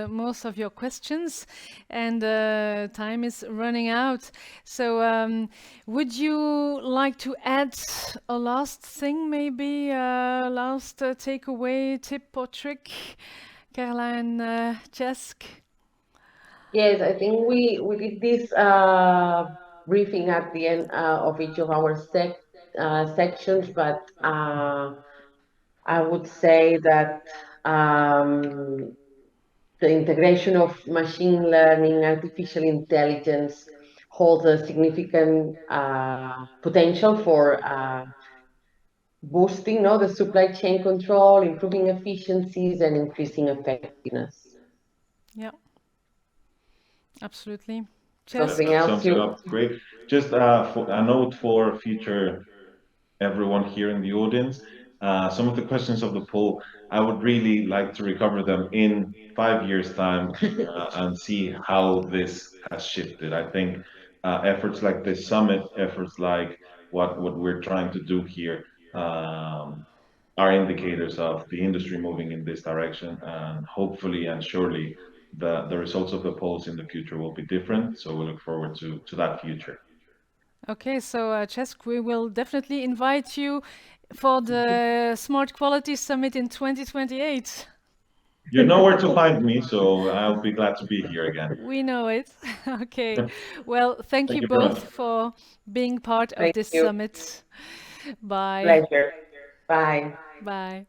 most of your questions, and time is running out. So, would you like to add a last thing, maybe last takeaway, tip or trick, Carla and Cesc? Yes, I think we did this briefing at the end of each of our sections, but I would say that the integration of machine learning, artificial intelligence holds a significant potential for boosting the supply chain control, improving efficiencies, and increasing effectiveness. Yeah, absolutely. Something else great. Just a note for future everyone here in the audience. Some of the questions of the poll, I would really like to recover them in 5 years' time and see how this has shifted. I think efforts like this summit, efforts like what we're trying to do here are indicators of the industry moving in this direction, and hopefully and surely the results of the polls in the future will be different. So we look forward to that future. Okay, so Cesc, we will definitely invite you for the Smart Quality Summit in 2028. You know where to find me, so I'll be glad to be here again. We know it. Okay. Well, thank you both for being part of this summit. Bye. Pleasure. Bye. Bye.